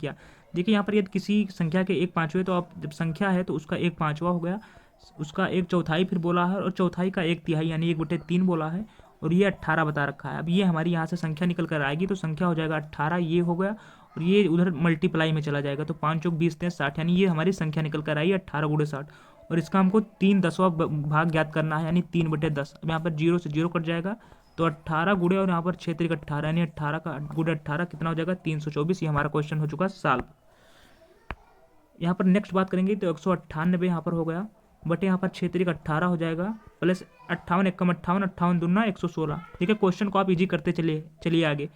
किया। देखिए यहाँ पर यदि किसी संख्या के 1/5 तो आप जब संख्या है तो उसका 1/5 हो गया, उसका 1/4 फिर बोला है, और चौथाई का 1/3 यानी 1/3 बोला है, और ये 18 बता रखा है। अब ये हमारी यहाँ से संख्या निकल कर आएगी, तो संख्या हो जाएगा 18, ये हो गया, और ये उधर मल्टीप्लाई में चला जाएगा, तो 5 चौक 20 3 60, यानी ये हमारी संख्या निकल कर आई 18 × 60। और इसका हमको 3/10वां भाग ज्ञात करना है, यानी 3/10। अब यहाँ पर 0 से 0 कट जाएगा, तो 18 गुणे और यहाँ पर 6 × 18, यानी 18 का गुणे 18 कितना हो जाएगा 324। ये हमारा क्वेश्चन हो चुका सॉल्व। यहाँ पर नेक्स्ट बात करेंगे तो 198 यहाँ पर हो गया, बटे यहाँ पर 6 × 18 हो जाएगा, प्लस 58 एकम 58, 58 दूना 116। ठीक है, क्वेश्चन को आप इजी करते चलिए आगे।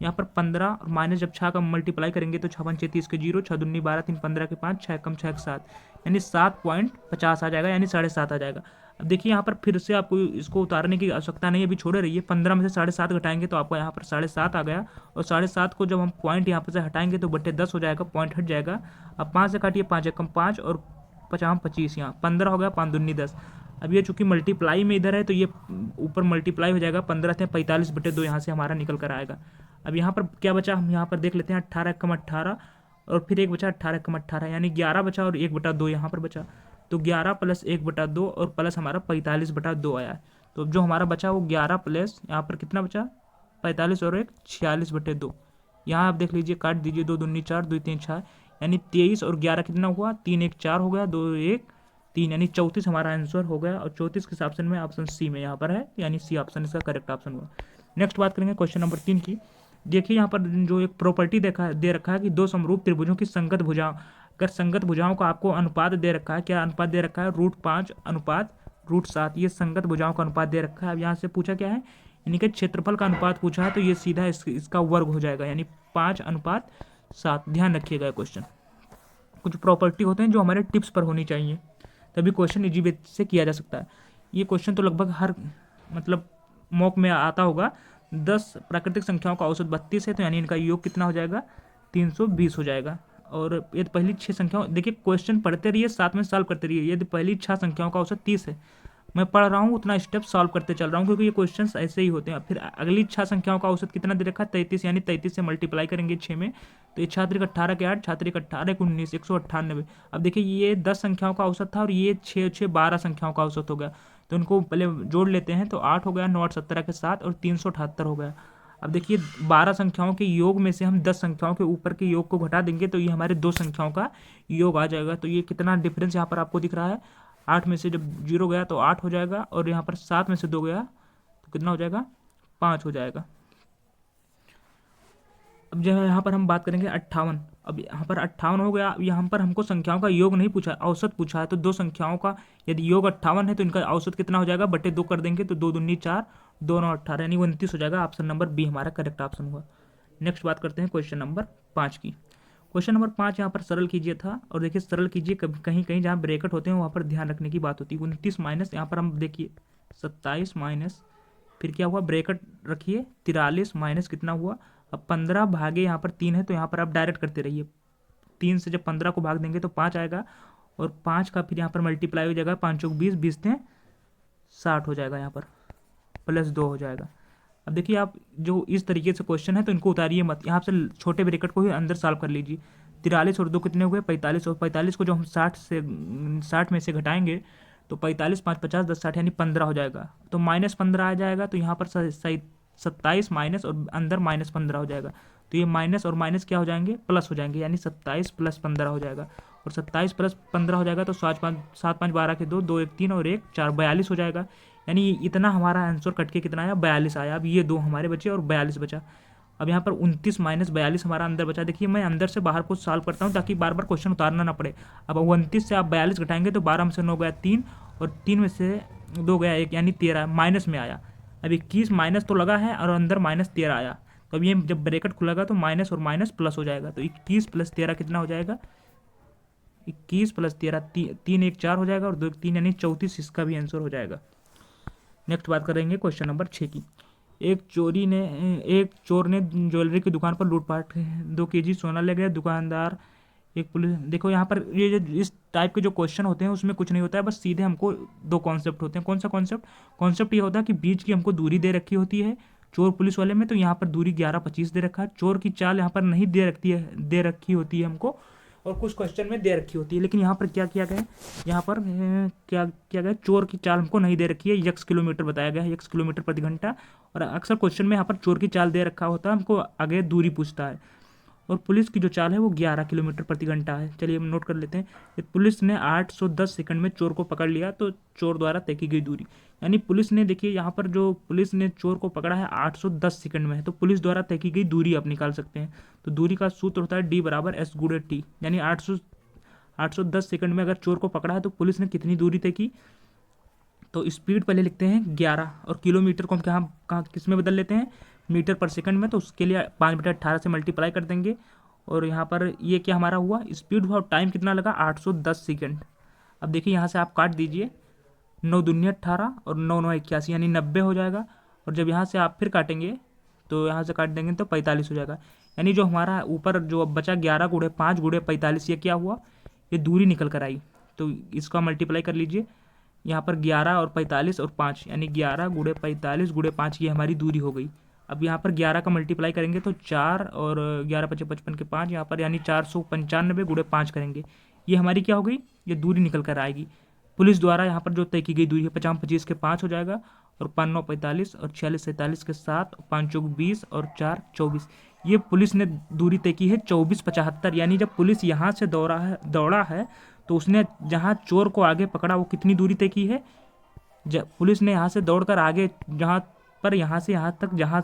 यहाँ पर 15 और माइनस जब 6 का मल्टीप्लाई करेंगे तो 6 × 5 = 30 के 0, 6 दूनी 12, 3 15 के 5, 6 एकम 6 के 7, यानी 7.50 आ जाएगा, यानी 7.5 आ जाएगा। अब देखिए यहाँ पर फिर से आपको इसको उतारने की आवश्यकता नहीं है, अभी छोड़े रहिए। 15 में से 7.5 घटाएंगे तो आपको यहाँ पर 7.5 आ गया, और 7.5 को जब हम पॉइंट यहाँ पर से हटाएंगे तो बटे 10 हो जाएगा, पॉइंट हट जाएगा। अब 5 से काटिए, 5 एकम 5 और 50 25, यहाँ 15 हो गया, 5 दूनी 10। अब ये चूंकि मल्टीप्लाई में इधर है तो ये ऊपर मल्टीप्लाई हो जाएगा, 15 से 45/2 यहाँ से हमारा निकल कर आएगा। अब यहाँ पर क्या बचा हम यहाँ पर देख लेते हैं, 18 एकम 18 और फिर एक बचा 18 एकम 18, यानी 11 बचा और 1/2 यहाँ पर बचा, तो 11 प्लस 1/2 और प्लस हमारा 45/2 आया। तो जो हमारा बचा वो 11 प्लस यहाँ पर कितना बचा 45 और 1 46/2। यहाँ आप देख लीजिए, काट दीजिए, 2 दूनी 4, 2 3 6, यानी 23 और 11 कितना हुआ 3 1 4 हो गया, 2 1 3, यानी 34 हमारा आंसर हो गया। और 34 किस ऑप्शन में, ऑप्शन सी में यहाँ पर है, यानी सी ऑप्शन इसका करेक्ट ऑप्शन हुआ। नेक्स्ट बात करेंगे क्वेश्चन नंबर 3 की। देखिए यहाँ पर जो एक प्रॉपर्टी दे रखा है कि दो समरूप त्रिभुजों की संगत भुजाओं, अगर संगत भुजाओं का आपको अनुपात दे रखा है, क्या अनुपात दे रखा है, √5 √7, ये संगत भुजाओं का अनुपात दे रखा है। अब यहाँ से पूछा क्या है, यानी कि क्षेत्रफल का अनुपात पूछा है, तो ये सीधा इसका वर्ग हो जाएगा, यानी 5:7। ध्यान रखिएगा क्वेश्चन, कुछ प्रॉपर्टी होते हैं जो हमारे टिप्स पर होनी चाहिए, तभी क्वेश्चन इजी वे से किया जा सकता है। ये क्वेश्चन तो लगभग हर मतलब मॉक में आता होगा। 10 प्राकृतिक संख्याओं का औसत 32 है, तो यानी इनका योग कितना हो जाएगा 320 हो जाएगा। और यदि पहली 6 संख्याओं, देखिए क्वेश्चन पढ़ते रहिए, साथ में सॉल्व करते रहिए। यदि पहली 6 संख्याओं का औसत 30 है, मैं पढ़ रहा हूँ उतना स्टेप सॉल्व करते चल रहा हूँ, क्योंकि ये क्वेश्चंस ऐसे ही होते हैं। फिर अगली 6 संख्याओं का औसत कितना दे रखा है 33, यानी 33 से मल्टीप्लाई करेंगे 6 में, तो ये 6 × 18 के 8, 6 × 18 के 19, 198। अब देखिए ये 10 संख्याओं का औसत था और ये 6 6 12 संख्याओं का औसत हो गया, तो इनको पहले जोड़ लेते हैं, तो 8 हो गया, 9 8 17 के 7 और 378 हो गया। अब देखिए 12 संख्याओं के योग में से हम 10 संख्याओं के ऊपर के योग को घटा देंगे, तो ये हमारे 2 संख्याओं का योग आ जाएगा। तो ये कितना डिफरेंस यहाँ पर आपको दिख रहा है, 8 में से जब 0 गया तो 8 हो जाएगा, और यहाँ पर 7 में से 2 गया तो कितना हो जाएगा 5 हो जाएगा। अब जो है यहाँ पर हम बात करेंगे 58। अब यहाँ पर 58 हो गया। अब यहाँ पर हमको संख्याओं का योग नहीं पूछा, औसत पूछा है, तो 2 संख्याओं का यदि योग 58 है तो इनका औसत कितना हो जाएगा, बटे 2 कर देंगे, तो 2 दूनी 4, 2 9 18, यानी 29 हो जाएगा। ऑप्शन नंबर बी हमारा करेक्ट ऑप्शन हुआ। नेक्स्ट बात करते हैं क्वेश्चन नंबर 5 की। क्वेश्चन नंबर 5 यहाँ पर सरल कीजिए था, और देखिए सरल कीजिए, कहीं कहीं जहाँ ब्रैकेट होते हैं वहाँ पर ध्यान रखने की बात होती है। 29 माइनस यहाँ पर हम देखिए 27 माइनस, फिर क्या हुआ ब्रैकेट रखिए, 43 माइनस कितना हुआ, अब 15 भागे यहाँ पर 3 है, तो यहाँ पर आप डायरेक्ट करते रहिए। 3 से जब 15 को भाग देंगे तो 5 आएगा, और 5 का फिर यहाँ पर मल्टीप्लाई हो जाएगा, 5 चौक 20, 20 × 60 हो जाएगा, यहाँ पर प्लस 2 हो जाएगा। अब देखिए आप जो इस तरीके से क्वेश्चन है तो इनको उतारिए मत, यहाँ से छोटे ब्रैकेट को ही अंदर सॉल्व कर लीजिए। 43 और 2 कितने हुए 45, और 45 को जो हम 60 में से घटाएंगे तो 45 5 50 10 60, यानी 15 हो जाएगा, तो -15 आ जाएगा, तो यहाँ पर 27 माइनस और अंदर -15 हो जाएगा, तो ये माइनस और माइनस क्या हो जाएंगे प्लस हो जाएंगे, यानी 27 + 15 हो जाएगा, और 27 + 15 हो जाएगा तो 7 5 12 के 2 2 1 3 और 1 4 42 हो जाएगा, यानी इतना हमारा आंसर कट के कितना आया 42 आया। अब ये 2 हमारे बचे और 42 बचा। अब यहाँ पर 29 माइनस 42 हमारा अंदर बचा। देखिए मैं अंदर से बाहर को सॉल्व करता हूँ ताकि बार बार क्वेश्चन उतारना ना पड़े। अब 29 से आप 42 घटाएंगे तो 12 में से 9 गया 3, और 3 में से 2 गया 1, यानी 13 माइनस में आया। अब 21 माइनस तो लगा है और अंदर -13 आया, तो अब ये जब ब्रैकेट खुलेगा तो माइनस और माइनस प्लस हो जाएगा, तो 21 + 13 कितना हो जाएगा 21 + 13 3 1 4 हो जाएगा, और 2 1 3, यानी 34 इसका भी आंसर हो जाएगा। नेक्स्ट बात करेंगे क्वेश्चन नंबर 6 की। एक चोर ने ज्वेलरी की दुकान पर लूटपाट 2 kg सोना ले गया। दुकानदार एक पुलिस, देखो यहाँ पर ये जो इस टाइप के जो क्वेश्चन होते हैं उसमें कुछ नहीं होता है, बस सीधे हमको 2 कॉन्सेप्ट होते हैं। कौन सा कॉन्सेप्ट ये होता है कि बीच की हमको दूरी दे रखी होती है, चोर पुलिस वाले में तो यहाँ पर दूरी 11-25 दे रखा है। चोर की चाल यहाँ पर नहीं दे रखी होती है हमको, और कुछ क्वेश्चन में दे रखी होती है, लेकिन यहाँ पर क्या किया गया है, यहाँ पर क्या किया गया, चोर की चाल हमको नहीं दे रखी है, यक्स किलोमीटर बताया गया है, यक्स किलोमीटर प्रति घंटा। और अक्सर क्वेश्चन में यहाँ पर चोर की चाल दे रखा होता है, हमको आगे दूरी पूछता है। और पुलिस की जो चाल है वो 11 किलोमीटर प्रति घंटा है। चलिए हम नोट कर लेते हैं कि पुलिस ने 810 सेकंड में चोर को पकड़ लिया, तो चोर द्वारा तय की गई दूरी, यानी पुलिस ने, देखिए यहाँ पर जो पुलिस ने चोर को पकड़ा है 810 सेकंड में है, तो पुलिस द्वारा तय की गई दूरी आप निकाल सकते हैं। तो दूरी का सूत्र होता है D = S/T, यानी 810 सेकंड में अगर चोर को पकड़ा है तो पुलिस ने कितनी दूरी तय की। तो स्पीड पहले लिखते हैं 11, और किलोमीटर को हम कहाँ किस में बदल लेते हैं, मीटर पर सेकंड में, तो उसके लिए 5/18 से मल्टीप्लाई कर देंगे। और यहाँ पर ये क्या हमारा हुआ, स्पीड हुआ, और टाइम कितना लगा 810 सेकंड। अब देखिए यहाँ से आप काट दीजिए, 9 दूनी 18 और 9 9 81, यानी 90 हो जाएगा। और जब यहाँ से आप फिर काटेंगे तो यहाँ से काट देंगे तो 45 हो जाएगा, यानी जो हमारा ऊपर जो अब बचा 11 × 5 × 45, ये क्या हुआ, ये दूरी निकल कर आई। तो इसका मल्टीप्लाई कर लीजिए, यहाँ पर 11 और 45 और 5, यानी 11 × 45 × 5, ये हमारी दूरी हो गई। अब यहाँ पर 11 का मल्टीप्लाई करेंगे तो 4 और 11 × 5 = 55 के 5, यहाँ पर यानी 495 × 5 करेंगे, ये हमारी क्या हो गई, ये दूरी निकल कर आएगी। पुलिस द्वारा यहाँ पर जो तय की गई दूरी है 50 25 के 5 हो जाएगा, और 5 9 45 और 46 47 के 7, 5 चौक 20 और 4 24, ये पुलिस ने दूरी तय की है 24-75। यानी जब पुलिस यहाँ से दौड़ा है तो उसने जहाँ चोर को आगे पकड़ा वो कितनी दूरी तय की है, पुलिस ने यहाँ से दौड़कर आगे यहाँ से यहाँ तक जहाँ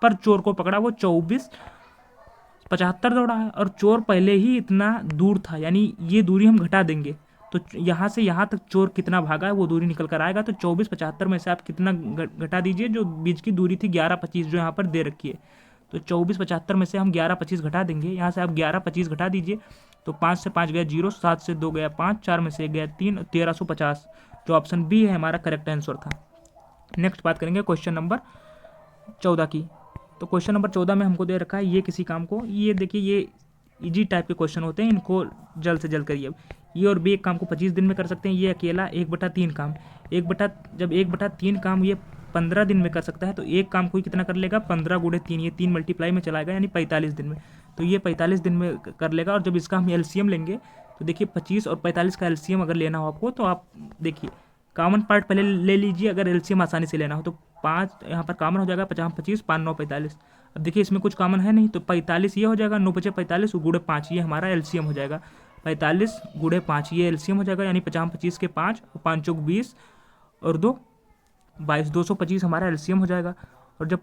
पर चोर को पकड़ा वो 24-75 दौड़ा है, और चोर पहले ही इतना दूर था, यानी ये दूरी हम घटा देंगे। तो यहाँ से यहाँ तक चोर कितना भागा है वो दूरी निकल कर आएगा। तो 24-75 में से आप कितना घटा दीजिए, जो बीच की दूरी थी 11-25 जो यहाँ पर दे रखी है, तो 24-75 में से हम 11-25 घटा देंगे। यहाँ से आप 11-25 घटा दीजिए, तो 5 से 5 गया 0, 7 से 2 गया 5, 4 में से 1 गया 3, 1350, जो ऑप्शन बी है हमारा करेक्ट आंसर था। नेक्स्ट बात करेंगे क्वेश्चन नंबर 14 की। तो क्वेश्चन नंबर 14 में हमको दे रखा है, ये किसी काम को, ये देखिए ये इजी टाइप के क्वेश्चन होते हैं, इनको जल्द से जल्द करिए। ये और भी एक काम को 25 दिन में कर सकते हैं, ये अकेला 1/3 काम, जब 1/3 काम ये 15 दिन में कर सकता है, तो एक काम कोई कितना कर लेगा, 15 × 3, ये 3 मल्टीप्लाई में चलाएगा, यानी 45 दिन में, तो ये 45 दिन में कर लेगा। और जब इसका हम एलसीएम लेंगे तो देखिए 25 और 45 का एलसीएम अगर लेना हो आपको, तो आप देखिए कॉमन पार्ट पहले ले लीजिए, अगर एलसीएम आसानी से लेना हो तो 5 यहाँ पर कॉमन हो जाएगा, 50 25, 5 9 45। अब देखिए इसमें कुछ कॉमन है नहीं, तो 45 ये हो जाएगा, 9 5 45 × 5, ये हमारा एलसीएम हो जाएगा, 45 × 5 ये एलसीएम हो जाएगा, यानी 50 25 के 5, 5 चौक 20 और 2 22, 225 हमारा एलसीएम हो जाएगा। और जब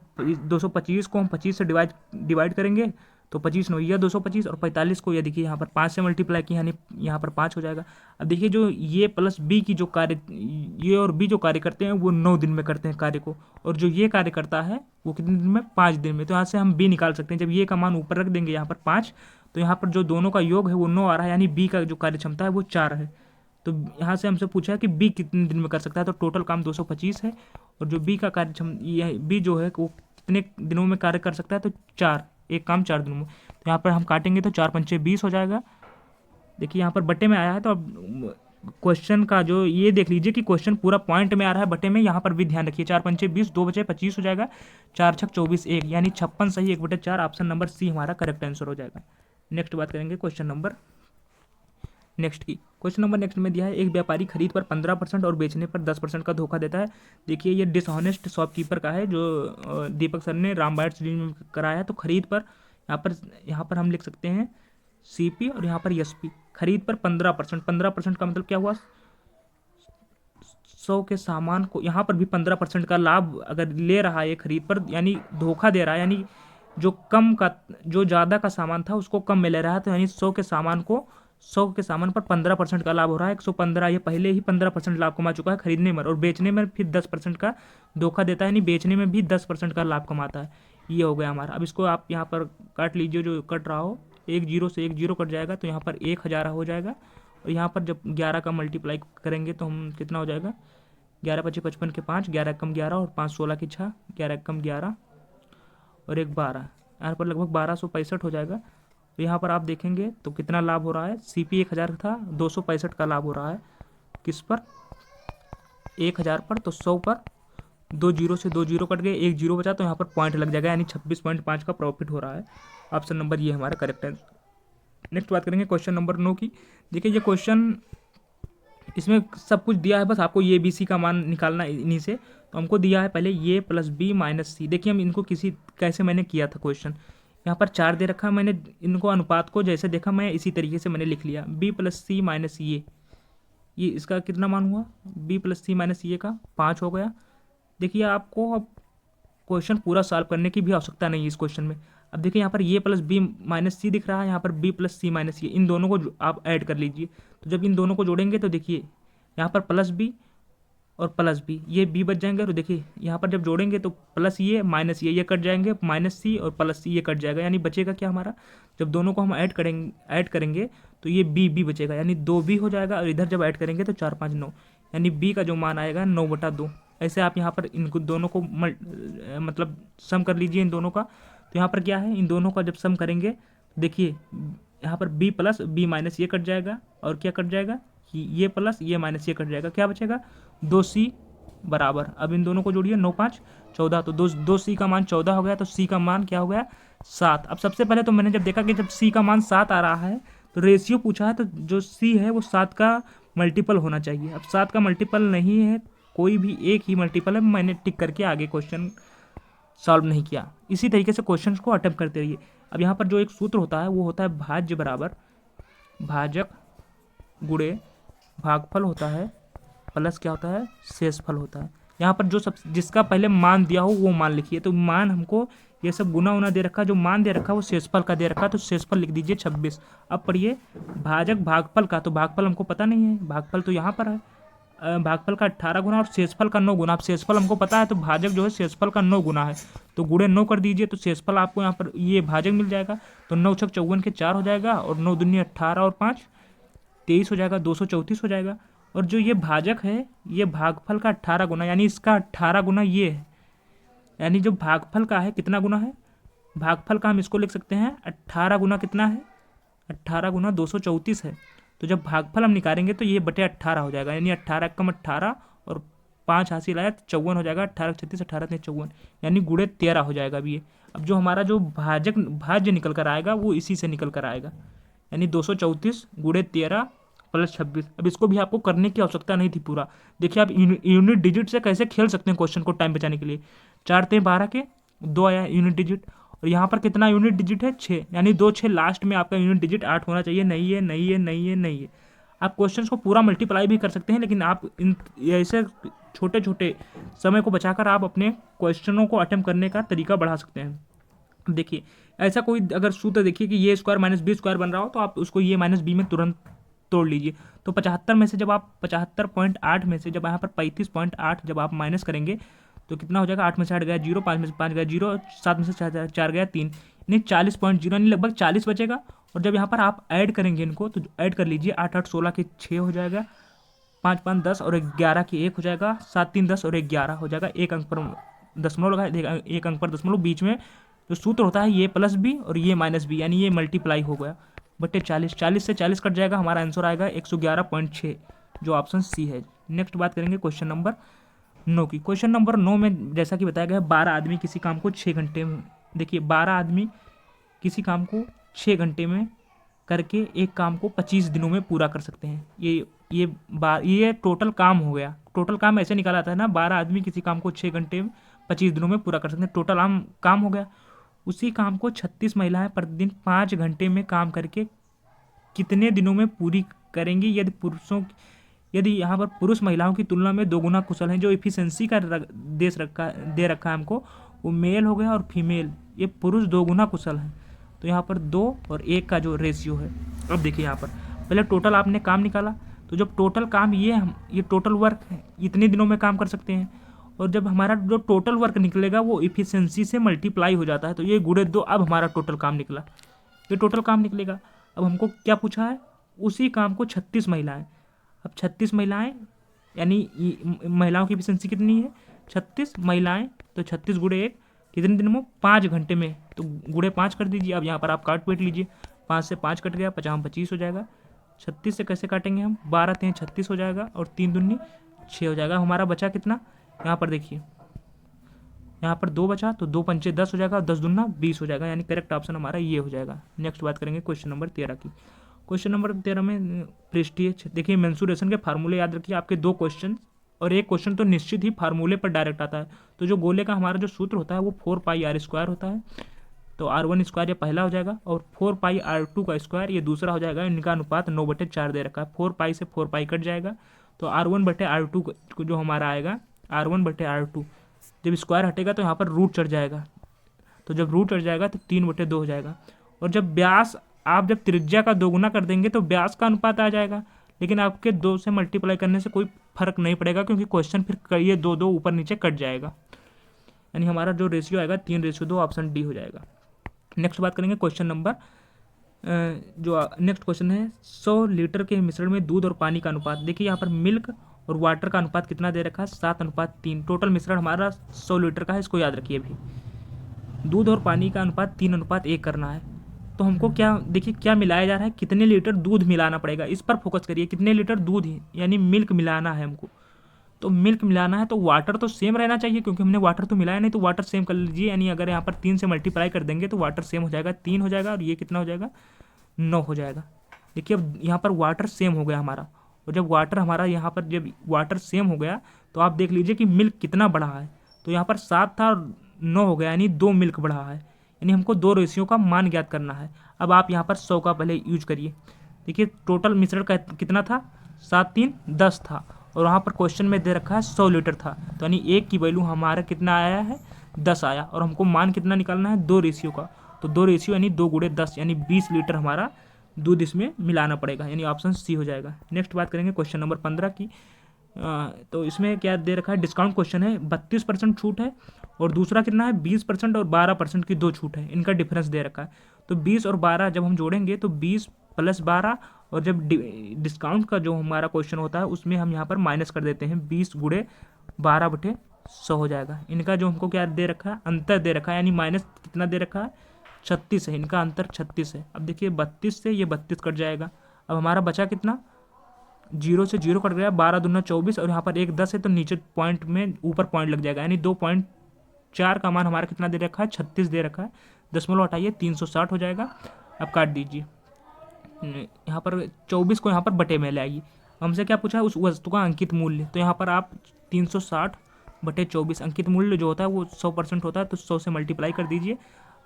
225 को हम 25 से डिवाइड करेंगे तो 25 9 या 225, और 45 को ये देखिए यहाँ पर 5 से मल्टीप्लाई किया, यानी यहाँ पर 5 हो जाएगा। अब देखिए जो ये प्लस बी की जो कार्य, ये और बी जो कार्य करते हैं वो 9 दिन में करते हैं कार्य को, और जो ये कार्य करता है वो कितने दिन में, 5 दिन में। तो यहाँ से हम बी निकाल सकते हैं, जब ये का मान ऊपर रख देंगे यहाँ पर 5, तो यहाँ पर जो दोनों का योग है वो 9 आ रहा है, यानी बी का जो कार्य क्षमता है वो 4 है। तो यहाँ से हमसे पूछा है कि बी कितने दिन में कर सकता है, तो टोटल काम 225 है, और जो बी का कार्य बी जो है वो कितने दिनों में कार्य कर सकता है, तो 4, एक काम 4 दिनों में। तो यहाँ पर हम काटेंगे तो 4 पंचे 20 हो जाएगा। देखिए यहाँ पर बट्टे में आया है, तो अब क्वेश्चन का जो ये देख लीजिए कि क्वेश्चन पूरा पॉइंट में आ रहा है बट्टे में, यहाँ पर भी ध्यान रखिए, 4 पंचे 20, 2 बचे 25 हो जाएगा, 4 छक 24 1, यानी 56 सही 1/4, ऑप्शन नंबर सी हमारा करेक्ट आंसर हो जाएगा। नेक्स्ट बात करेंगे क्वेश्चन नंबर नेक्स्ट में दिया है, एक व्यापारी खरीद पर 15% और बेचने पर 10% का धोखा देता है। देखिए ये डिसऑनेस्ट शॉपकीपर का है, जो दीपक सर ने रामबाण सीरीज में कराया है। तो खरीद पर यहाँ पर हम लिख सकते हैं सीपी, और यहाँ पर एसपी। खरीद पर 15% का मतलब क्या हुआ, 100 के सामान को, यहाँ पर भी 15% का लाभ अगर ले रहा है ये खरीद पर, यानी धोखा दे रहा है, यानी जो ज़्यादा का सामान था उसको कम में ले रहा है, तो यानी 100 के सामान पर 15% का लाभ हो रहा है, 115, ये पहले ही 15% लाभ कमा चुका है खरीदने में, और बेचने में फिर 10% का धोखा देता है, यानी बेचने में भी 10% का लाभ कमाता है। ये हो गया हमारा। अब इसको आप यहाँ पर काट लीजिए, जो कट रहा हो, 1 0 से 1 0 कट जाएगा, तो यहाँ पर 1000 हो जाएगा। और यहाँ पर जब 11 का मल्टीप्लाई करेंगे तो हम कितना हो जाएगा, 11 25 55 के 5, 11 कम 11 और 5 16 की 6, 11 कम 11 और 1 12, यहाँ पर लगभग 1265 हो जाएगा। तो यहाँ पर आप देखेंगे तो कितना लाभ हो रहा है, सीपी 1000 था, 265 का लाभ हो रहा है, किस पर, 1000 पर, तो 100 पर दो जीरो से 2 जीरो कट गए, 1 जीरो बचा, तो यहाँ पर पॉइंट लग जाएगा, यानी 26.5 का प्रॉफिट हो रहा है। ऑप्शन नंबर ये हमारा करेक्ट है। नेक्स्ट बात करेंगे क्वेश्चन नंबर 9 की। देखिए ये क्वेश्चन, इसमें सब कुछ दिया है, बस आपको ये बी सी का मान निकालना है इन्हीं से। तो हमको दिया है पहले ये प्लस बी माइनस सी। देखिए हम इनको कैसे मैंने किया था क्वेश्चन, यहाँ पर 4 दे रखा है, मैंने इनको अनुपात को जैसे देखा मैं इसी तरीके से मैंने लिख लिया। बी प्लस सी माइनस ये इसका कितना मान हुआ, बी प्लस सी माइनस ये का 5 हो गया। देखिए आपको अब क्वेश्चन पूरा सॉल्व करने की भी आवश्यकता नहीं है इस क्वेश्चन में। अब देखिए यहाँ पर ये प्लस बी माइनस सी दिख रहा है, यहाँ पर बी प्लस सी माइनस ये, इन दोनों को आप ऐड कर लीजिए। तो जब इन दोनों को जोड़ेंगे तो देखिए यहाँ पर प्लस बी और प्लस बी, ये बी बच जाएंगे। और देखिए यहाँ पर जब जोड़ेंगे तो प्लस ये माइनस ये कट जाएंगे, माइनस सी और प्लस सी ये कट जाएगा, यानी बचेगा क्या हमारा, जब दोनों को हम ऐड करेंगे तो ये बी बचेगा, यानी 2b हो जाएगा। और इधर जब ऐड करेंगे तो 4 5 9, यानी बी का जो मान आएगा 9/2। ऐसे आप यहाँ पर इनको दोनों को मतलब सम कर लीजिए इन दोनों का। तो यहाँ पर क्या है, इन दोनों का जब सम करेंगे देखिए यहाँ पर बी प्लस बी माइनस ये कट जाएगा, और क्या कट जाएगा, ये प्लस ये माइनस ये कट जाएगा, क्या बचेगा 2c बराबर। अब इन दोनों को जोड़िए, 9 5 14, तो 2c का मान 14 हो गया, तो c का मान क्या हो गया 7। अब सबसे पहले तो मैंने जब देखा कि जब c का मान 7 आ रहा है तो रेशियो पूछा है, तो जो c है वो 7 का मल्टीपल होना चाहिए। अब 7 का मल्टीपल नहीं है, कोई भी एक ही मल्टीपल है, मैंने टिक करके आगे क्वेश्चन सॉल्व नहीं किया। इसी तरीके से क्वेश्चन को अटेम्प्ट करते रहिए। अब यहाँ पर जो एक सूत्र होता है वो होता है भाज्य बराबर भाजक गुणे भागफल होता है प्लस क्या होता है, शेषफल होता है। यहाँ पर जो सब जिसका पहले मान दिया हो वो मान लिखिए। तो मान हमको ये सब गुना उना दे रखा, जो मान दे रखा वो शेषफल का दे रखा, तो शेषफल लिख दीजिए 26। अब पढ़िए भाजक भागफल का, तो भागफल हमको पता नहीं है, भागफल तो यहाँ पर है, भागफल का 18 गुना और शेषफल का 9 गुना। अब शेषफल हमको पता है, तो भाजक जो है शेषफल का 9 गुना है, तो गुणे 9 कर दीजिए, तो शेषफल आपको यहाँ पर ये भाजक मिल जाएगा। तो 9 छक 54 के 4 हो जाएगा, और 9 दूनी 18 और 5 23 हो जाएगा, 234 हो जाएगा। और जो ये भाजक है ये भागफल का 18 गुना, यानी इसका 18 गुना ये है, यानी जो भागफल का है कितना गुना है, भागफल का हम इसको लिख सकते हैं 18 गुना कितना है, 18 गुना 234 है। तो जब भागफल हम निकालेंगे तो ये बटे 18 हो जाएगा, यानी 18 कम 18 और 5 हासिल आया 54 हो जाएगा, 18 36 18 54, यानी गुणे 13 हो जाएगा अभी ये। अब जो हमारा जो भाज्य निकल कर आएगा वो इसी से निकल कर आएगा, यानी 234 गुणे 13 प्लस 26। अब इसको भी आपको करने की आवश्यकता नहीं थी पूरा। देखिए आप यूनिट डिजिट से कैसे खेल सकते हैं क्वेश्चन को टाइम बचाने के लिए। 4 × 12 के 2 आया यूनिट डिजिट, और यहाँ पर कितना यूनिट डिजिट है 6, यानी 2 6 लास्ट में आपका यूनिट डिजिट 8 होना चाहिए। नहीं है नहीं है नहीं है नहीं है। आप क्वेश्चन को पूरा मल्टीप्लाई भी कर सकते हैं, लेकिन आप इन ऐसे छोटे छोटे समय को बचाकर आप अपने क्वेश्चनों को अटेम्प्ट करने का तरीका बढ़ा सकते हैं। देखिए ऐसा कोई अगर सूत्र देखिए कि ये स्क्वायर माइनस बी स्क्वायर बन रहा हो, तो आप उसको ये माइनस बी में तुरंत तोड़ लीजिए। तो 75 में से जब आप 75.8 में से जब यहाँ पर 35.8 जब आप माइनस करेंगे तो कितना हो जाएगा, 8 में से 8 गया 0, 5 में से 5 गया 0, 7 में से 4 गया 3, यानी 40.0, यानी लगभग 40 बचेगा। और जब यहाँ पर आप ऐड करेंगे इनको तो ऐड कर लीजिए, 8 8 16 के 6 हो जाएगा, 5 5 10 और 11 के 1 हो जाएगा, 7 3 10 और 11 हो जाएगा। एक अंक पर दशमलव लगा, एक अंक पर दशमलव, बीच में जो सूत्र होता है ये प्लस बी और ये माइनस बी, यानी ये मल्टीप्लाई हो गया बटे 40, 40 से 40 कट जाएगा, हमारा आंसर आएगा 111.6, जो ऑप्शन सी है। नेक्स्ट बात करेंगे क्वेश्चन नंबर 9 की। क्वेश्चन नंबर 9 में जैसा कि बताया गया है 12 आदमी किसी काम को 6 घंटे में, देखिए 12 आदमी किसी काम को 6 घंटे में करके एक काम को 25 दिनों में पूरा कर सकते हैं। ये टोटल काम हो गया। टोटल काम ऐसे निकाला जाता है ना, 12 आदमी किसी काम को 6 घंटे में 25 दिनों में पूरा कर सकते हैं, टोटल काम हो गया। उसी काम को 36 महिलाएं प्रतिदिन 5 घंटे में काम करके कितने दिनों में पूरी करेंगी। यदि यहाँ पर पुरुष महिलाओं की तुलना में 2 गुना कुशल हैं, जो इफिशिएंसी का दे रखा है हमको, वो मेल हो गया और फीमेल, ये पुरुष 2 गुना कुशल हैं। तो यहाँ पर 2 और 1 का जो रेशियो है। अब देखिए यहाँ पर पहले टोटल आपने काम निकाला, तो जब टोटल काम ये टोटल वर्क है, इतने दिनों में काम कर सकते हैं। और जब हमारा जो टोटल वर्क निकलेगा वो इफिशिएंसी से मल्टीप्लाई हो जाता है, तो ये गुणे 2, अब हमारा टोटल काम निकला, ये टोटल काम निकलेगा। अब हमको क्या पूछा है, उसी काम को 36 महिलाएं, अब 36 महिलाएं यानी महिलाओं की इफिशिएंसी कितनी है 36 महिलाएं, तो 36 गुणे 1 कितने दिन में 5 घंटे में, तो गुणे 5 कर दीजिए। अब यहाँ पर आप काट पीट लीजिए, 5 से 5 कट गया, 50 25 हो जाएगा। 36 से कैसे काटेंगे हम, 12 3 36 हो जाएगा और 3 दूनी 6 हो जाएगा। हमारा बचा कितना, यहाँ पर देखिए यहाँ पर 2 बचा तो 2 पंचे 10 हो जाएगा, 10 दूना 20 हो जाएगा, यानी करेक्ट ऑप्शन हमारा ये हो जाएगा। नेक्स्ट बात करेंगे क्वेश्चन नंबर 13 की। क्वेश्चन नंबर 13 में प्रेस्टीज, देखिए मेंसुरेशन के फार्मूले याद रखिए, आपके 2 क्वेश्चन और एक क्वेश्चन तो निश्चित ही फार्मूले पर डायरेक्ट आता है। तो जो गोले का हमारा जो सूत्र होता है वो 4πr² होता है, तो r1² ये पहला हो जाएगा, और 4πr2 का स्क्वायर ये दूसरा हो जाएगा। इनका अनुपात 9/4 दे रखा है, 4π से 4π कट जाएगा, तो r1/r2 को जो हमारा आएगा r1/r2, जब स्क्वायर हटेगा तो यहाँ पर रूट चढ़ जाएगा, तो जब रूट चढ़ जाएगा तो 3/2 हो जाएगा। और जब व्यास आप जब त्रिज्या का दोगुना कर देंगे तो व्यास का अनुपात आ जाएगा, लेकिन आपके 2 से मल्टीप्लाई करने से कोई फर्क नहीं पड़ेगा, क्योंकि क्वेश्चन फिर ये 2 ऊपर नीचे कट जाएगा, यानी हमारा जो रेशियो आएगा 3:2, ऑप्शन डी हो जाएगा। नेक्स्ट बात करेंगे क्वेश्चन नंबर जो नेक्स्ट क्वेश्चन है 100 लीटर के मिश्रण में दूध और पानी का अनुपात। देखिए यहाँ पर मिल्क और वाटर का अनुपात कितना दे रखा है, 7:3। टोटल मिश्रण हमारा 100 लीटर का है, इसको याद रखिए भी। दूध और पानी का अनुपात 3:1 करना है, तो हमको क्या देखिए क्या मिलाया जा रहा है, कितने लीटर दूध मिलाना पड़ेगा, इस पर फोकस करिए। कितने लीटर दूध यानी मिल्क मिलाना है हमको, तो मिल्क मिलाना है तो वाटर तो सेम रहना चाहिए, क्योंकि हमने वाटर तो मिलाया नहीं, तो वाटर सेम कर लीजिए। यानी अगर यहाँ पर 3 से मल्टीप्लाई कर देंगे तो वाटर सेम हो जाएगा, 3 हो जाएगा, और ये कितना हो जाएगा 9 हो जाएगा। देखिए अब यहाँ पर वाटर सेम हो गया हमारा, और जब वाटर हमारा यहाँ पर जब वाटर सेम हो गया तो आप देख लीजिए कि मिल्क कितना बढ़ा है, तो यहाँ पर 7 था और 9 हो गया, यानी 2 मिल्क बढ़ा है, यानी हमको 2 रेशियो का मान ज्ञात करना है। अब आप यहाँ पर 100 का पहले यूज करिए। देखिए टोटल मिश्रण का कितना था, 7 3 10 था, और वहाँ पर क्वेश्चन में दे रखा है 100 लीटर था, तो यानी एक की वैल्यू हमारा कितना आया है 10 आया, और हमको मान कितना निकालना है 2 रेशियो का, तो 2 रेशियो यानी 2 × 10 यानी 20 लीटर हमारा दूध इसमें मिलाना पड़ेगा, यानी ऑप्शन सी हो जाएगा। नेक्स्ट बात करेंगे क्वेश्चन नंबर 15 की। तो इसमें क्या दे रखा है, डिस्काउंट क्वेश्चन है, 32% छूट है, और दूसरा कितना है 20% और 12% की 2 छूट है, इनका डिफरेंस दे रखा है। तो 20 और 12 जब हम जोड़ेंगे तो 20 + 12, और जब डिस्काउंट का जो हमारा क्वेश्चन होता है उसमें हम यहाँ पर माइनस कर देते हैं, 20 × 12/100 हो जाएगा। इनका जो हमको क्या दे रखा है, अंतर दे रखा है, यानी माइनस कितना दे रखा है 36 है, इनका अंतर 36 है। अब देखिए 32 से ये 32 कट जाएगा, अब हमारा बचा कितना, 0 से 0 कट गया, 12 दूना 24, और यहाँ पर 1 10 है, तो नीचे पॉइंट में ऊपर पॉइंट लग जाएगा, यानी 2.4 का मान हमारा कितना दे रखा है 36 दे रखा है, दशमलव हटाइए 360 हो जाएगा। अब काट दीजिए, यहाँ पर 24 को यहाँ पर बटे में ले आइए। हमसे क्या पूछा है, उस वस्तु का अंकित मूल्य, तो यहाँ पर आप 360/24 अंकित मूल्य जो होता है वो 100% होता है, तो 100 से मल्टीप्लाई कर दीजिए।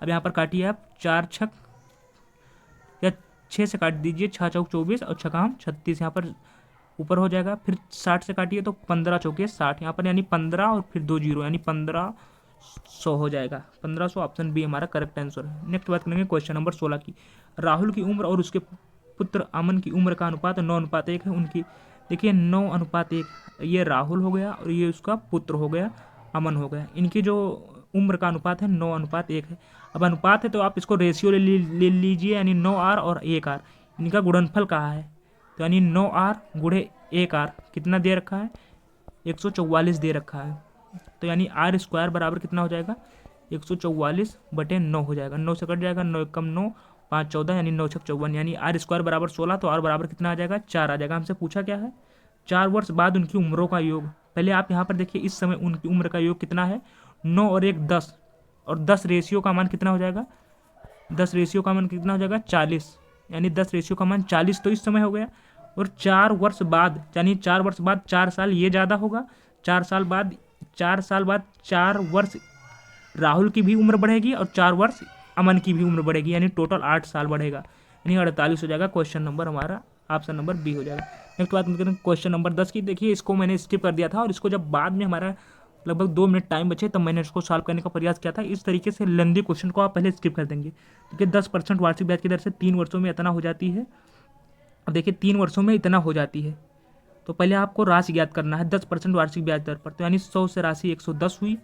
अब यहाँ पर काटिए आप 4 छक या 6 से काट दीजिए, 6 चौक 24 और 6 36, यहाँ पर ऊपर हो जाएगा। फिर 60 से काटिए तो 15 चौके 60, यहाँ पर यानी 15 और फिर 2 जीरो यानी 1500 हो जाएगा। 1500 ऑप्शन बी हमारा करेक्ट आंसर है। नेक्स्ट बात करेंगे क्वेश्चन नंबर 16 की। राहुल की उम्र और उसके पुत्र अमन की उम्र का अनुपात 9:1 है उनकी। देखिए 9:1 ये राहुल हो गया और ये उसका पुत्र हो गया अमन हो गया। इनकी जो उम्र का अनुपात है 9:1 है। अब अनुपात है तो आप इसको रेशियो ले लीजिए, यानी 9r और 1r। इनका गुणनफल कहा है तो यानी 9r × 1r कितना दे रखा है 144 दे रखा है, तो यानी r² बराबर कितना हो जाएगा 144/9 हो जाएगा। 9 से कट जाएगा, 9 × 9 5 14 यानी 9 × 6 54, यानी r² बराबर 16, तो r बराबर कितना आ जाएगा 4 आ जाएगा। हमसे पूछा क्या है 4 वर्ष बाद उनकी उम्रों का योग। पहले आप यहाँ पर देखिए इस समय उनकी उम्र का योग कितना है 9 और 1 10, और 10 रेशियो का मान कितना हो जाएगा 10 रेशियो का मान कितना हो जाएगा 40, यानी 10 रेशियो का मान 40 तो इस समय हो गया। और 4 वर्ष बाद यानी 4 वर्ष बाद 4 साल ये ज़्यादा होगा, 4 साल बाद 4 वर्ष राहुल की भी उम्र बढ़ेगी और 4 वर्ष अमन की भी उम्र बढ़ेगी, यानी टोटल 8 साल बढ़ेगा, यानी 48 हो जाएगा। क्वेश्चन नंबर हमारा ऑप्शन नंबर बी हो जाएगा। नेक्स्ट बात करें क्वेश्चन नंबर 10 की। देखिए इसको मैंने स्किप कर दिया था और इसको जब बाद में हमारा लगभग 2 मिनट टाइम बचे तब मैंने इसको सॉल्व करने का प्रयास किया था। इस तरीके से लेंदी क्वेश्चन को आप पहले स्किप कर देंगे। देखिए 10% वार्षिक ब्याज की दर से 3 वर्षों में इतना हो जाती है। अब देखिए 3 वर्षों में इतना हो जाती है, तो पहले आपको राशि ज्ञात करना है 10% वार्षिक ब्याज दर पर, तो यानी 100 से राशि 110 हुई।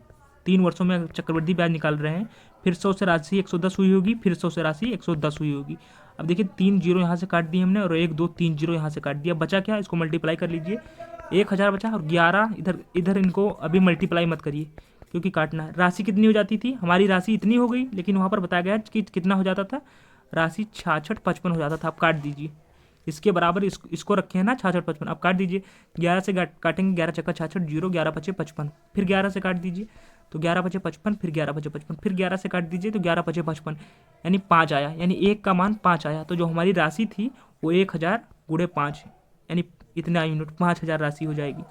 3 वर्षों में चक्रवृद्धि ब्याज निकाल रहे हैं, फिर 100 से राशि 110 हुई होगी, फिर 100 से राशि 110 हुई होगी। अब देखिए 3 जीरो यहाँ से काट दिए हमने और 1 2 3 जीरो यहाँ से काट दिया। बचा क्या, इसको मल्टीप्लाई कर लीजिए। 1000 बचा और 11 इधर इनको अभी मल्टीप्लाई मत करिए क्योंकि काटना है। राशि कितनी हो जाती थी, हमारी राशि इतनी हो गई, लेकिन वहाँ पर बताया गया कि कितना हो जाता था, राशि 66 55 हो जाता था। आप काट दीजिए, इसके बराबर इसको रखे हैं ना 66 55। अब काट दीजिए, 11 से काटेंगे, 11 × 6 = 66, 0 11 × 5 = 55, फिर 11 से काट दीजिए, तो 11 बचे 55, फिर 11 बचे 55, फिर 11 से काट दीजिए तो 11 बचे 55, यानी 5 आया, यानी 1 का मान 5 आया। तो जो हमारी राशि थी वो 1000 गुणे 5, यानी इतना यूनिट 5000 राशि हो जाएगी।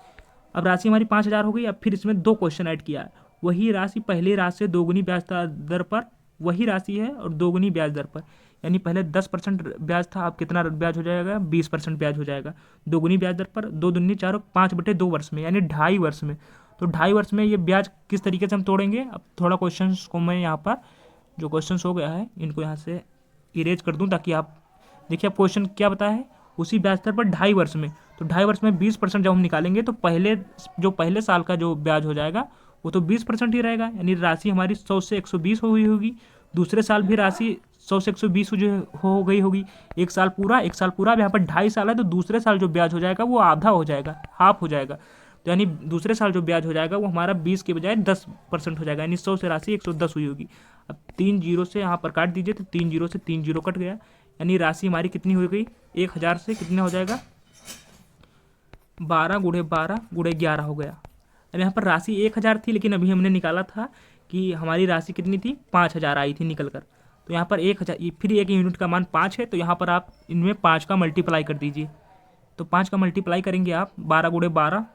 अब राशि हमारी 5000 हो गई। अब फिर इसमें 2 क्वेश्चन ऐड किया है। वही राशि पहले राशि से दोगुनी ब्याज दर पर, वही राशि है और दोगुनी ब्याज दर पर, यानी पहले 10% ब्याज था, अब कितना ब्याज हो जाएगा, 20% ब्याज हो जाएगा। दोगुनी ब्याज दर पर, 2 दूनी 4, 5/2 वर्ष में, यानी 2.5 वर्ष में। तो 2.5 वर्ष में ये ब्याज किस तरीके से हम तोड़ेंगे। अब थोड़ा क्वेश्चन को मैं यहाँ पर, जो क्वेश्चन हो गया है इनको यहाँ से इरेज कर दूँ, ताकि आप देखिए। अब क्वेश्चन क्या बताया है, उसी ब्याज दर पर 2.5 वर्ष में। तो 2.5 वर्ष में 20% जब हम निकालेंगे तो पहले साल का जो ब्याज हो जाएगा वो तो 20% ही रहेगा, यानी राशि हमारी 100 से 120 हो गई होगी। दूसरे साल भी राशि 100 से 120 हो गई होगी। एक साल पूरा अब यहाँ पर 2.5 साल है, तो दूसरे साल जो ब्याज हो जाएगा वो आधा हो जाएगा, हाफ हो जाएगा। तो यानी दूसरे साल जो ब्याज हो जाएगा वो हमारा 20 के बजाय 10% हो जाएगा, यानी 100 से राशि 110 हुई होगी। अब 3 जीरो से यहाँ पर काट दीजिए तो 3 जीरो से 3 जीरो कट गया, यानी राशि हमारी कितनी हो गई, 1000 से कितना हो जाएगा, 12 गुणे 12 गुणे 11 हो गया। अब यहाँ पर राशि 1000 थी, लेकिन अभी हमने निकाला था कि हमारी राशि कितनी थी, 5000 आई थी निकल कर। तो यहाँ पर 1000, फिर एक यूनिट का मान 5 है, तो यहाँ पर आप इनमें 5 का मल्टीप्लाई कर दीजिए। तो 5 का मल्टीप्लाई करेंगे आप 12 गुणे 12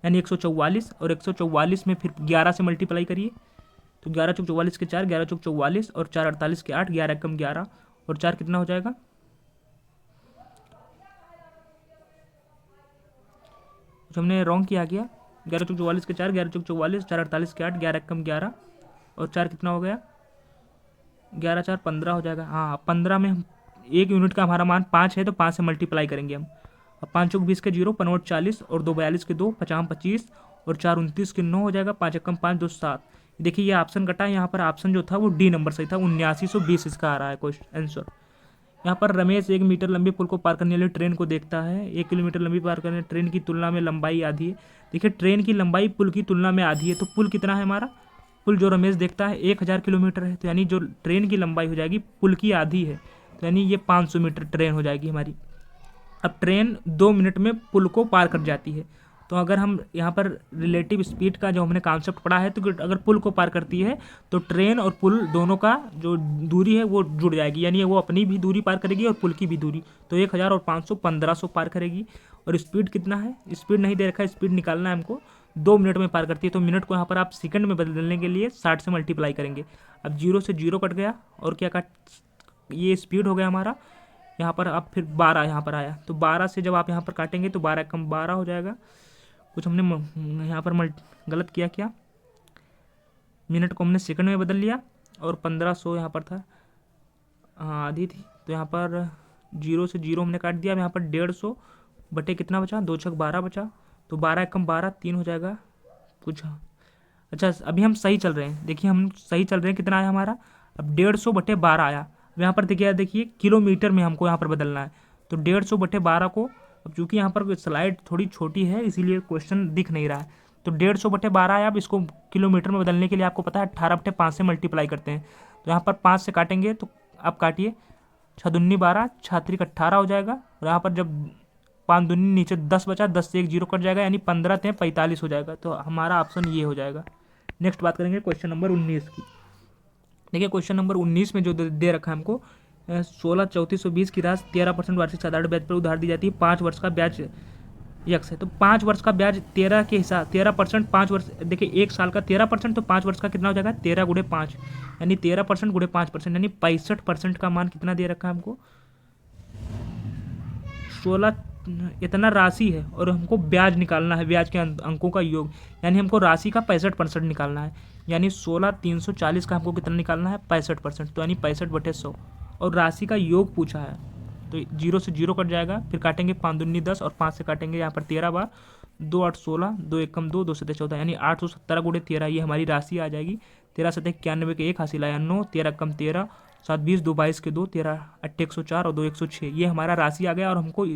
यानी 144, और 144 में फिर 11 से मल्टीप्लाई करिए। तो 11 चौक 44 के 4, 11 चौक 44 और 4 48 के 8, 11 कम 11 और 4 कितना हो जाएगा, जो हमने रॉन्ग किया गया। 11 चौक 44 के 4, 11 चौक 44, 4 48 के 8, 11 कम 11 और 4 कितना हो गया, 11 4 15 हो जाएगा। हाँ, 15 में हम एक यूनिट का हमारा मान 5 है, तो 5 से मल्टीप्लाई करेंगे हम। अब 5 चौक 20 के 0, 5 40 और 2 42 के 2, 50 25 और 4 29 के 9 हो जाएगा। 5 एकम 5, 2 7। देखिए ये ऑप्शन कटा है, यहाँ पर ऑप्शन जो था वो डी नंबर सही था, 7920 इसका आ रहा है क्वेश्चन आंसर। यहाँ पर रमेश 1 मीटर लंबी पुल को पार करने वाली ट्रेन को देखता है। 1 किलोमीटर लंबी पार करने ट्रेन की तुलना में लंबाई आधी है। देखिए ट्रेन की लंबाई पुल की तुलना में आधी है, तो पुल कितना है हमारा, पुल जो रमेश देखता है 1000 किलोमीटर है, तो यानी जो ट्रेन की लंबाई हो जाएगी पुल की आधी है, तो यानी ये 500 मीटर ट्रेन हो जाएगी हमारी। अब ट्रेन 2 मिनट में पुल को पार कर जाती है। तो अगर हम यहाँ पर रिलेटिव स्पीड का जो हमने कॉन्सेप्ट पढ़ा है, तो अगर पुल को पार करती है तो ट्रेन और पुल दोनों का जो दूरी है वो जुड़ जाएगी, यानी वो अपनी भी दूरी पार करेगी और पुल की भी दूरी। तो 1000 और 500 1500 पार करेगी। और स्पीड कितना है, स्पीड नहीं दे रखा है, स्पीड निकालना है हमको। 2 मिनट में पार करती है, तो मिनट को यहाँ पर आप सेकंड में बदलने के लिए 60 से मल्टीप्लाई करेंगे। अब 0 से 0 कट गया, और क्या कट, ये स्पीड हो गया हमारा। यहाँ पर अब फिर 12 यहाँ पर आया, तो 12 से जब आप यहाँ पर काटेंगे तो 12 कम 12 हो जाएगा। कुछ हमने यहाँ पर गलत किया, क्या, मिनट को हमने सेकंड में बदल लिया, और 1500 यहाँ पर था, हाँ आधी थी, तो यहाँ पर 0 से 0 हमने काट दिया। अब यहाँ पर 150 बटे कितना बचा, 2 छक 12 बचा, तो 12 कम 12 3 हो जाएगा कुछ। अच्छा अभी हम सही चल रहे हैं, देखिए हम सही चल रहे हैं, कितना आया हमारा, अब 150 बटे 12 आया। अब यहाँ पर देखिए किलोमीटर में हमको यहाँ पर बदलना है, तो 150 बटे 12 को, अब चूंकि यहाँ पर स्लाइड थोड़ी छोटी है इसीलिए क्वेश्चन दिख नहीं रहा है, तो 150 बटे 12 आया। अब इसको किलोमीटर में बदलने के लिए आपको पता है 18 बटे 5 से मल्टीप्लाई करते हैं, तो यहाँ पर 5 से काटेंगे, तो आप काटिए, 6 दूनी 12, 6 18 हो जाएगा। और यहाँ पर जब 5 दूनी नीचे 10 बचा, 10 से 1 0 कट जाएगा, यानी 15 × 45 हो जाएगा। तो हमारा ऑप्शन ये हो जाएगा। नेक्स्ट बात करेंगे क्वेश्चन नंबर 19 की। देखिए क्वेश्चन नंबर 19 में जो दे रखा है हमको, 16 3420 की राशि 13% वार्षिक साधारण ब्याज पर उधार दी जाती है, 5 वर्ष का ब्याज यक्स है। तो 5 वर्ष का ब्याज 13 के हिसाब 13%, 5 वर्ष, देखिए 1 साल का 13%, तो 5 वर्ष का कितना हो जाएगा, 13 गुणे 5, यानी 13% गुणे 5%, यानी 65% का मान कितना दे रखा है हमको, 16 इतना राशि है, और हमको ब्याज निकालना है, ब्याज के अंकों का योग, यानी हमको राशि का 65% निकालना है, यानी 16 340 का हमको कितना निकालना है, 65%, तो यानी 65/100, और राशि का योग पूछा है, तो 0 से 0 कट जाएगा, फिर काटेंगे 5 दूनी 10 और 5 से काटेंगे यहाँ पर 13 बार, 2 8 16, 2 1 कम 2, 2 7 14, यानी 817 गुणे 13, ये हमारी राशि आ जाएगी। 13 7 91 के 1 हासिल आया 9, 13 कम 13, 7 20, 2 22 के 2, 13 8 104 और 2 106, ये हमारा राशि आ गया। और हमको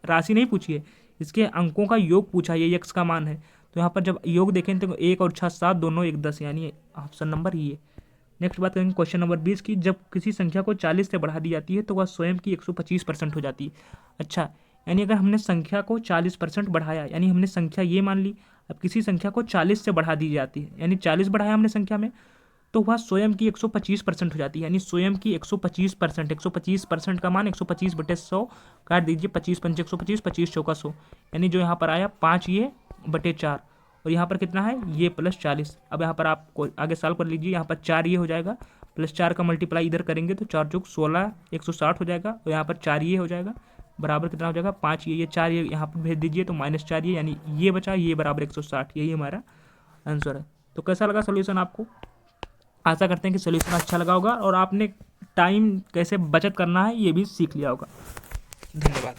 राशि नहीं पूछी है, इसके अंकों का योग पूछा है, ये x का मान है, तो यहाँ पर जब योग देखें तो 1 और 6 7, दोनों 1 10, यानी ऑप्शन नंबर ये। नेक्स्ट बात करेंगे क्वेश्चन नंबर 20 की। जब किसी संख्या को 40 से बढ़ा दी जाती है तो वह स्वयं की 125% हो जाती है। अच्छा, यानी अगर हमने संख्या को 40% बढ़ाया, यानी हमने संख्या ये मान ली, अब किसी संख्या को 40 से बढ़ा दी जाती है, यानी 40 बढ़ाया हमने संख्या में, तो वह स्वयं की 125% हो जाती है, यानी स्वयं की 125%। 125% का मान 125/100 काट दीजिए, 25×5 125, 25×4 100, यानी जो यहाँ पर आया 5 ये बटे 4, और यहाँ पर कितना है ये प्लस 40। अब यहाँ पर आप आगे सॉल्व कर लीजिए, यहाँ पर 4 ये हो जाएगा, प्लस 4 का मल्टीप्लाई इधर करेंगे तो 4 चौक 16 160 हो जाएगा, और यहाँ पर 4 ये हो जाएगा बराबर कितना हो जाएगा 5 ये 4 ये यहाँ पर भेज दीजिए तो -4 ये, यानी ये बचा, ये बराबर 160, यही हमारा आंसर है। तो कैसा लगा सोल्यूशन आपको? आशा करते हैं कि सोल्यूशन अच्छा लगा होगा और आपने टाइम कैसे बचत करना है ये भी सीख लिया होगा। धन्यवाद।